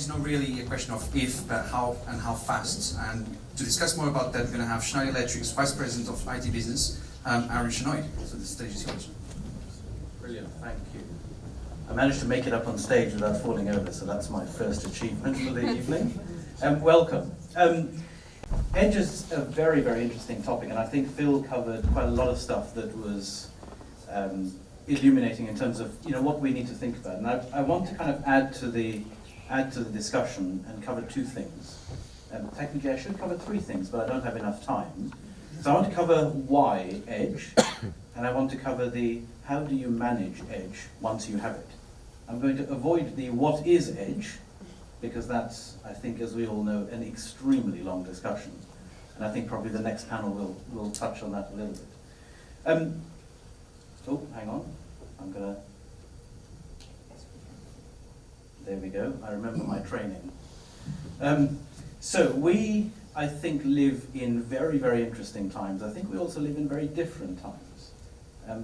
is not really a question of if, but how and how fast. And to discuss more about that, we're going to have Schneider Electric's Vice President of IT Business, Arun Shenoy. So the stage is yours. Brilliant, thank you. I managed to make it up on stage without falling over, so that's my first achievement for the evening. Welcome. Edge is a very, very interesting topic, and I think Phil covered quite a lot of stuff that was illuminating in terms of what we need to think about. And I want to kind of add to the discussion and cover two things. Technically, I should cover three things, but I don't have enough time. So I want to cover why Edge, and I want to cover the how do you manage Edge once you have it. I'm going to avoid the what is Edge, because that's, I think, as we all know, an extremely long discussion. And I think probably the next panel will touch on that a little bit. Oh, hang on. I'm going to... There we go. I remember my training. So we, I think, live in very, very interesting times. I think we also live in very different times.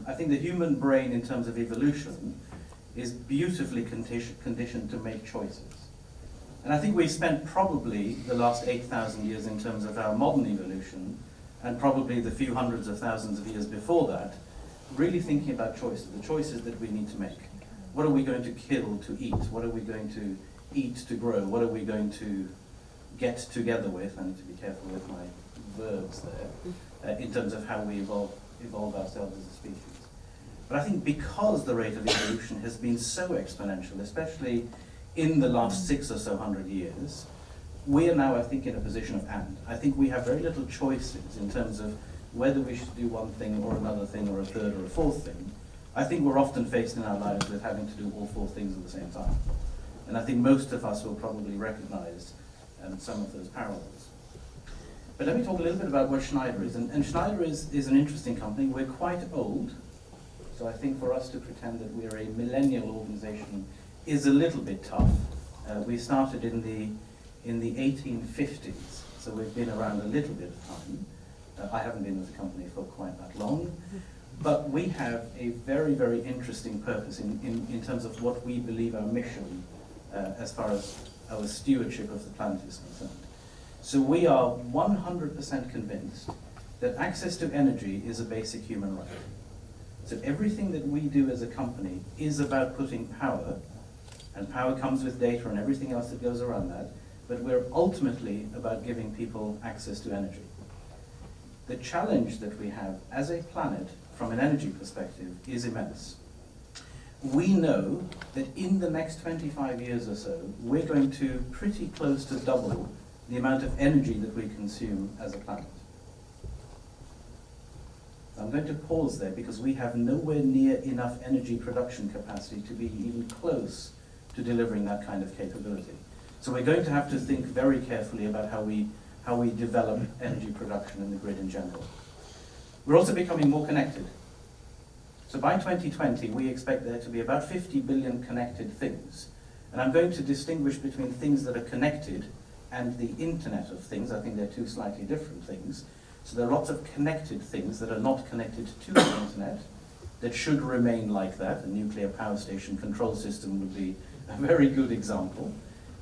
I think the human brain, in terms of evolution, is beautifully conditioned to make choices. And I think we've spent probably the last 8,000 years in terms of our modern evolution, and probably the few hundreds of thousands of years before that, really thinking about choices, the choices that we need to make. What are we going to kill to eat? What are we going to eat to grow? What are we going to get together with? I need to be careful with my verbs there, in terms of how we evolve ourselves as a species. But I think because the rate of evolution has been so exponential, especially in the last 600 or so years, we are now, I think, in a position of and. I think we have very little choices in terms of whether we should do one thing or another thing or a third or a fourth thing. I think we're often faced in our lives with having to do all four things at the same time. And I think most of us will probably recognize some of those parallels. But let me talk a little bit about what Schneider is. And Schneider is an interesting company. We're quite old. So I think for us to pretend that we're a millennial organization is a little bit tough. We started in the 1850s, so we've been around a little bit of time. I haven't been with the company for quite that long, but we have a very, very interesting purpose in terms of what we believe our mission as far as our stewardship of the planet is concerned. So we are 100% convinced that access to energy is a basic human right. So everything that we do as a company is about putting power, and power comes with data and everything else that goes around that, but we're ultimately about giving people access to energy. The challenge that we have as a planet from an energy perspective is immense. We know that in the next 25 years or so, we're going to pretty close to double the amount of energy that we consume as a planet. I'm going to pause there because we have nowhere near enough energy production capacity to be even close to delivering that kind of capability. So we're going to have to think very carefully about how we develop energy production in the grid in general. We're also becoming more connected. So by 2020, we expect there to be about 50 billion connected things. And I'm going to distinguish between things that are connected and the Internet of Things. I think they're two slightly different things. So there are lots of connected things that are not connected to the Internet that should remain like that. A nuclear power station control system would be a very good example.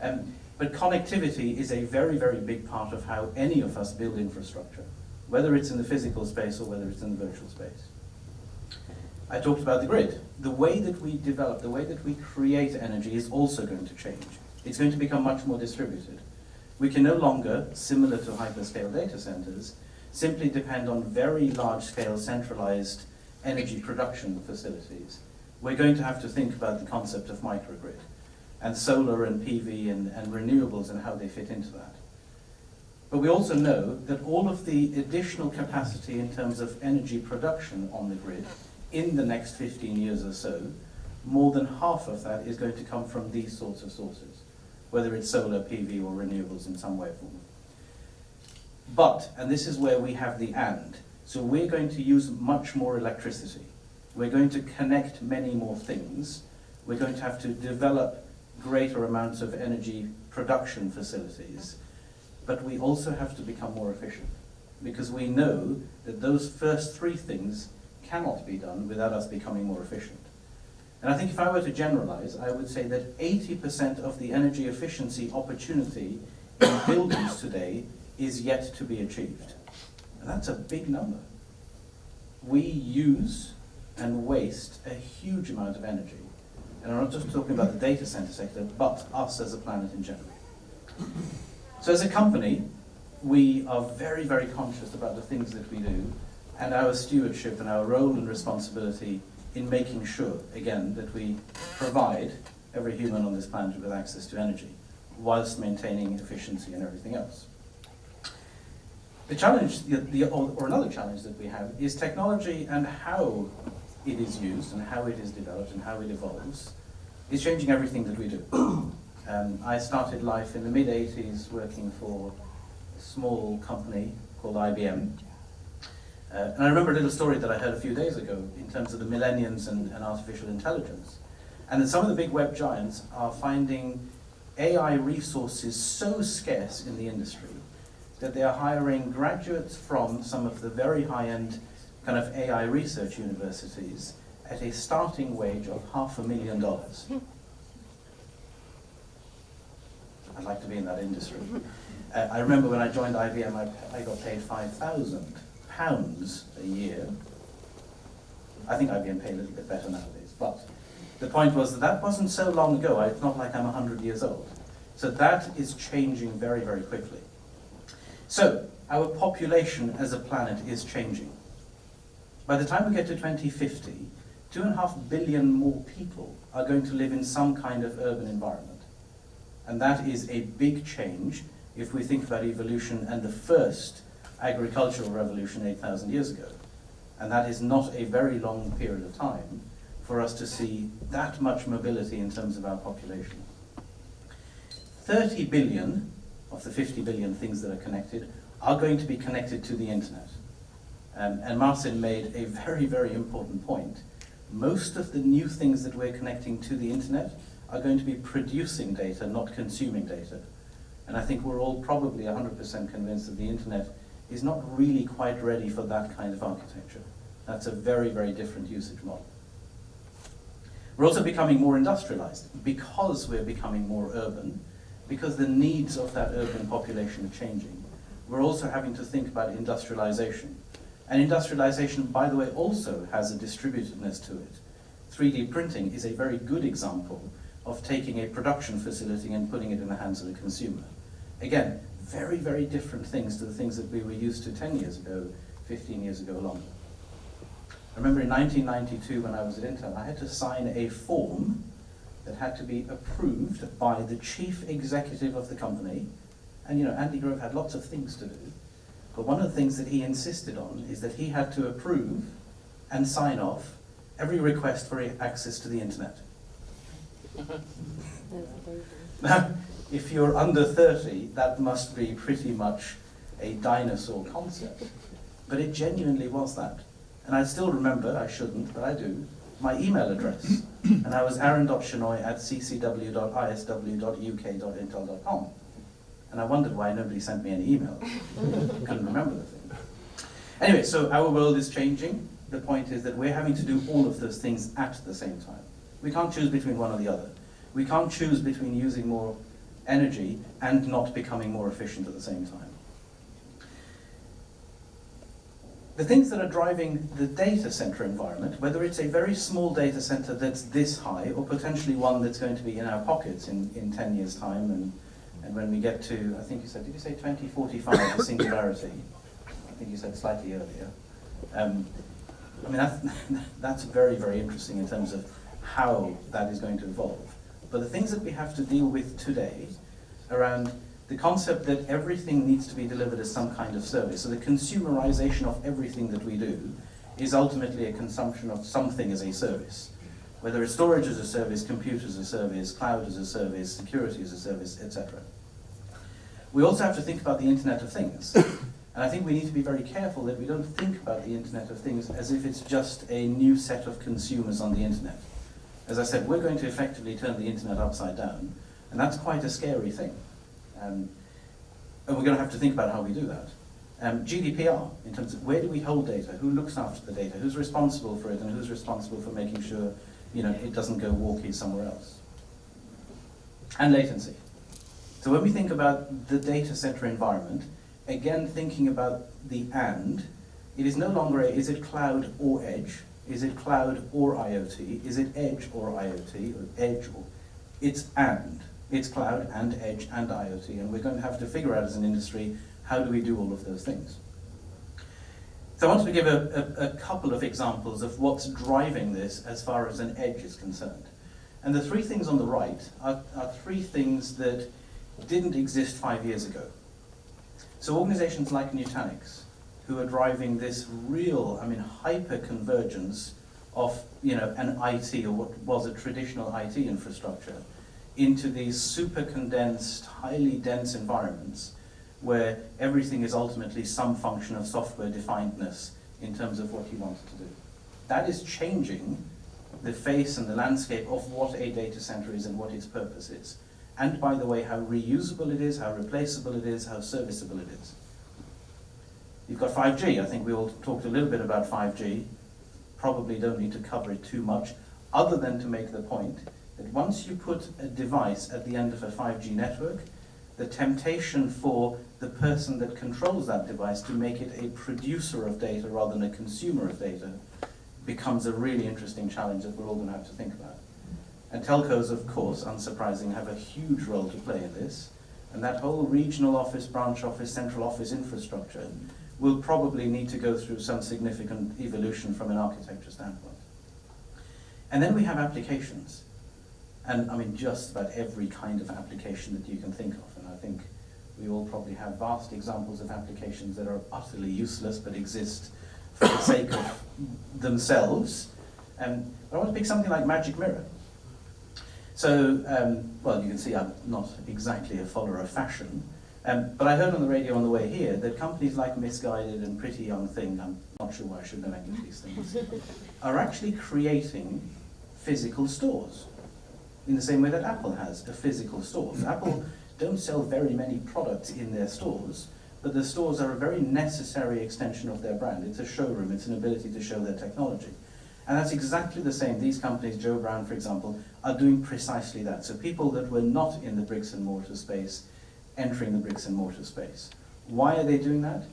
But connectivity is a very, very big part of how any of us build infrastructure, whether it's in the physical space or whether it's in the virtual space. I talked about the grid. The way that we develop, the way that we create energy is also going to change. It's going to become much more distributed. We can no longer, similar to hyperscale data centers, simply depend on very large-scale centralized energy production facilities. We're going to have to think about the concept of microgrid and solar and PV and renewables and how they fit into that. But we also know that all of the additional capacity in terms of energy production on the grid in the next 15 years or so, more than half of that is going to come from these sorts of sources, whether it's solar, PV, or renewables in some way or form. But, and this is where we have the and, so we're going to use much more electricity. We're going to connect many more things. We're going to have to develop greater amounts of energy production facilities. But we also have to become more efficient, because we know that those first three things cannot be done without us becoming more efficient. And I think if I were to generalize, I would say that 80% of the energy efficiency opportunity in buildings today is yet to be achieved. And that's a big number. We use and waste a huge amount of energy. And I'm not just talking about the data center sector, but us as a planet in general. So as a company, we are very, very conscious about the things that we do and our stewardship and our role and responsibility in making sure, again, that we provide every human on this planet with access to energy whilst maintaining efficiency and everything else. The challenge, or another challenge that we have, is technology and how it is used and how it is developed and how it evolves is changing everything that we do. I started life in the mid-80s working for a small company called IBM. And I remember a little story that I heard a few days ago in terms of the millennials and artificial intelligence. And that some of the big web giants are finding AI resources so scarce in the industry that they are hiring graduates from some of the very high-end kind of AI research universities at a starting wage of $500,000. I'd like to be in that industry. I remember when I joined IBM, I got paid £5,000 a year. I think IBM pay a little bit better nowadays, but the point was that wasn't so long ago. It's not like I'm 100 years old. So that is changing very, very quickly. So our population as a planet is changing. By the time we get to 2050, 2.5 billion more people are going to live in some kind of urban environment. And that is a big change if we think about evolution and the first agricultural revolution 8,000 years ago. And that is not a very long period of time for us to see that much mobility in terms of our population. 30 billion of the 50 billion things that are connected are going to be connected to the internet. And Martin made a very, very important point. Most of the new things that we're connecting to the internet are going to be producing data, not consuming data. And I think we're all probably 100% convinced that the internet is not really quite ready for that kind of architecture. That's a very, very different usage model. We're also becoming more industrialized because we're becoming more urban, because the needs of that urban population are changing. We're also having to think about industrialization. And industrialization, by the way, also has a distributedness to it. 3D printing is a very good example of taking a production facility and putting it in the hands of the consumer. Again, very, very different things to the things that we were used to 10 years ago, 15 years ago, longer. I remember in 1992 when I was at Intel, I had to sign a form that had to be approved by the chief executive of the company. And you know, Andy Grove had lots of things to do. But one of the things that he insisted on is that he had to approve and sign off every request for access to the internet. Now, if you're under 30, that must be pretty much a dinosaur concept. But it genuinely was that. And I still remember, I shouldn't, but I do, my email address. And I was aaron.shenoy@ccw.isw.uk.intel.com. And I wondered why nobody sent me any email. I couldn't remember the thing. Anyway, so our world is changing. The point is that we're having to do all of those things at the same time. We can't choose between one or the other. We can't choose between using more energy and not becoming more efficient at the same time. The things that are driving the data center environment, whether it's a very small data center that's this high, or potentially one that's going to be in our pockets in 10 years' time, and when we get to, I think you said, did you say 2045, the singularity? I think you said slightly earlier. I mean, that's very, very interesting in terms of how that is going to evolve. But the things that we have to deal with today around the concept that everything needs to be delivered as some kind of service. So the consumerization of everything that we do is ultimately a consumption of something as a service. Whether it's storage as a service, compute as a service, cloud as a service, security as a service, etc. We also have to think about the Internet of Things. And I think we need to be very careful that we don't think about the Internet of Things as if it's just a new set of consumers on the Internet. As I said, we're going to effectively turn the Internet upside down, and that's quite a scary thing. And we're going to have to think about how we do that. GDPR, in terms of where do we hold data, who looks after the data, who's responsible for it, and who's responsible for making sure it doesn't go walkie somewhere else. And latency. So when we think about the data center environment, again thinking about the and, it is no longer is it cloud or edge, is it cloud or IoT, is it edge or IoT, or edge or, it's and. It's cloud and edge and IoT, and we're going to have to figure out as an industry, how do we do all of those things? So I wanted to give a couple of examples of what's driving this as far as an edge is concerned. And the three things on the right are three things that didn't exist 5 years ago. So organizations like Nutanix, who are driving this real, hyper-convergence of, an IT, or what was a traditional IT infrastructure, into these super condensed, highly dense environments where everything is ultimately some function of software definedness in terms of what you want it to do. That is changing the face and the landscape of what a data center is and what its purpose is. And by the way, how reusable it is, how replaceable it is, how serviceable it is. You've got 5G. I think we all talked a little bit about 5G. Probably don't need to cover it too much, other than to make the point that once you put a device at the end of a 5G network, the temptation for the person that controls that device to make it a producer of data rather than a consumer of data becomes a really interesting challenge that we're all going to have to think about. And telcos, of course, unsurprisingly, have a huge role to play in this. And that whole regional office, branch office, central office infrastructure will probably need to go through some significant evolution from an architecture standpoint. And then we have applications. And just about every kind of application that you can think of. And I think we all probably have vast examples of applications that are utterly useless but exist for the sake of themselves. But I want to pick something like Magic Mirror. So, well, you can see I'm not exactly a follower of fashion, but I heard on the radio on the way here that companies like Misguided and Pretty Young Thing, I'm not sure why I should know English these things, are actually creating physical stores. In the same way that Apple has a physical store. So Apple don't sell very many products in their stores, but the stores are a very necessary extension of their brand. It's a showroom, it's an ability to show their technology. And that's exactly the same. These companies, Joe Brown, for example, are doing precisely that. So people that were not in the bricks and mortar space, entering the bricks and mortar space. Why are they doing that?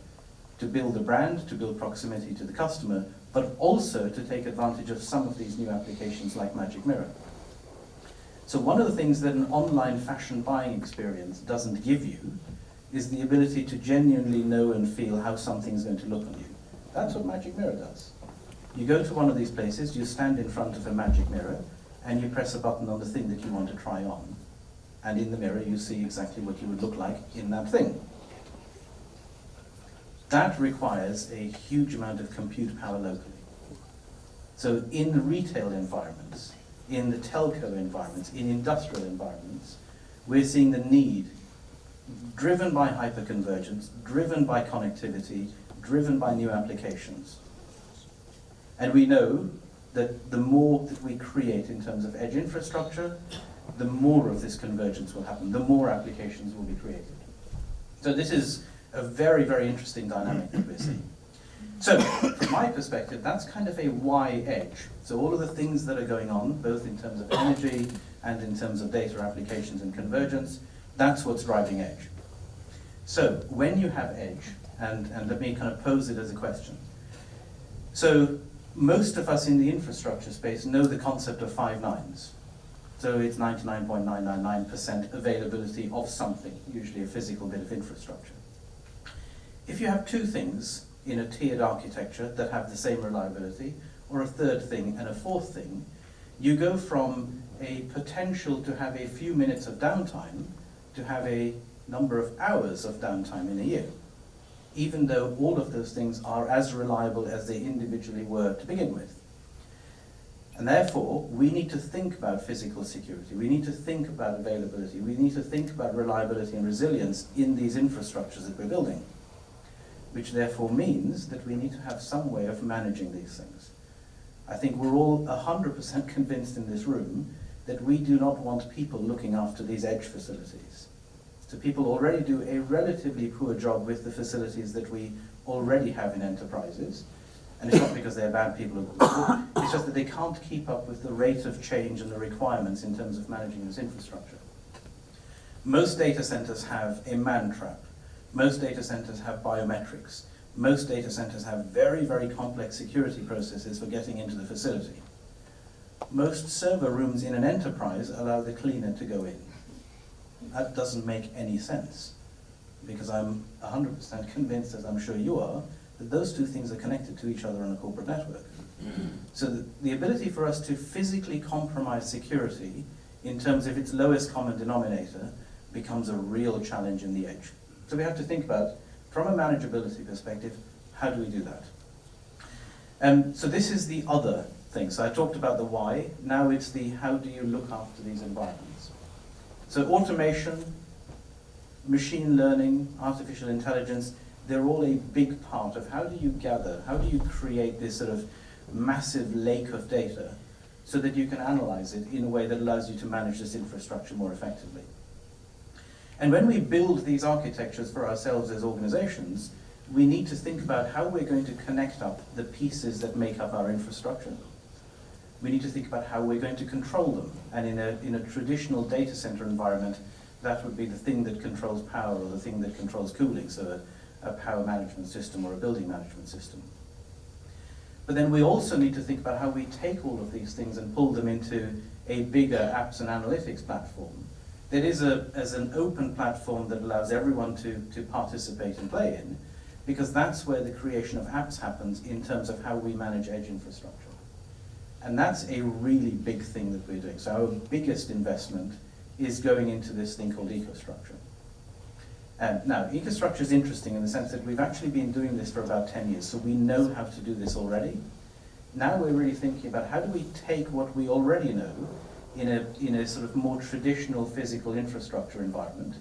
To build a brand, to build proximity to the customer, but also to take advantage of some of these new applications like Magic Mirror. So one of the things that an online fashion buying experience doesn't give you is the ability to genuinely know and feel how something's going to look on you. That's what Magic Mirror does. You go to one of these places, you stand in front of a Magic Mirror, and you press a button on the thing that you want to try on. And in the mirror, you see exactly what you would look like in that thing. That requires a huge amount of compute power locally. So in the retail environments, in the telco environments, in industrial environments, we're seeing the need, driven by hyperconvergence, driven by connectivity, driven by new applications. And we know that the more that we create in terms of edge infrastructure, the more of this convergence will happen, the more applications will be created. So this is a very, very interesting dynamic that we're seeing. So, from my perspective, that's kind of a why edge. So all of the things that are going on, both in terms of energy and in terms of data applications and convergence, that's what's driving edge. So when you have edge, and let me kind of pose it as a question. So most of us in the infrastructure space know the concept of 5 nines. So it's 99.999% availability of something, usually a physical bit of infrastructure. If you have two things in a tiered architecture that have the same reliability, or a third thing and a fourth thing, you go from a potential to have a few minutes of downtime to have a number of hours of downtime in a year, even though all of those things are as reliable as they individually were to begin with. And therefore, we need to think about physical security, we need to think about availability, we need to think about reliability and resilience in these infrastructures that we're building, which therefore means that we need to have some way of managing these things. I think we're all 100% convinced in this room that we do not want people looking after these edge facilities. So people already do a relatively poor job with the facilities that we already have in enterprises. And it's not because they're bad people, it's just that they can't keep up with the rate of change and the requirements in terms of managing this infrastructure. Most data centers have a man trap. Most data centers have biometrics. Most data centers have very, very complex security processes for getting into the facility. Most server rooms in an enterprise allow the cleaner to go in. That doesn't make any sense, because I'm 100% convinced, as I'm sure you are, that those two things are connected to each other on a corporate network. So the ability for us to physically compromise security in terms of its lowest common denominator becomes a real challenge in the edge. So we have to think about, from a manageability perspective, how do we do that? So this is the other thing. So I talked about the why, now it's the how do you look after these environments. So automation, machine learning, artificial intelligence, they're all a big part of how do you gather, how do you create this sort of massive lake of data so that you can analyze it in a way that allows you to manage this infrastructure more effectively. And when we build these architectures for ourselves as organizations, we need to think about how we're going to connect up the pieces that make up our infrastructure. We need to think about how we're going to control them. And in a traditional data center environment, that would be the thing that controls power or the thing that controls cooling, so a power management system or a building management system. But then we also need to think about how we take all of these things and pull them into a bigger apps and analytics platform that is as an open platform that allows everyone to participate and play in, because that's where the creation of apps happens in terms of how we manage edge infrastructure. And that's a really big thing that we're doing. So our biggest investment is going into this thing called EcoStruxure. Now, EcoStruxure is interesting in the sense that we've actually been doing this for about 10 years, so we know how to do this already. Now we're really thinking about how do we take what we already know in a sort of more traditional physical infrastructure environment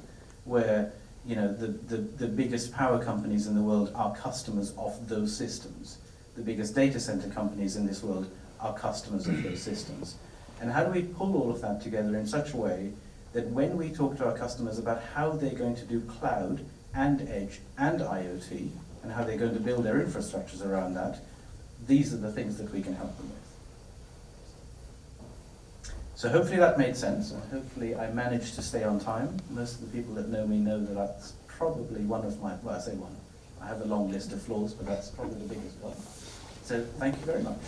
where the biggest power companies in the world are customers of those systems. The biggest data center companies in this world are customers of those systems. And how do we pull all of that together in such a way that when we talk to our customers about how they're going to do cloud and edge and IoT, and how they're going to build their infrastructures around that, these are the things that we can help them with. So hopefully that made sense, and hopefully I managed to stay on time. Most of the people that know me know that that's probably one of my, well, I say one. I have a long list of flaws, but that's probably the biggest one. So thank you very much.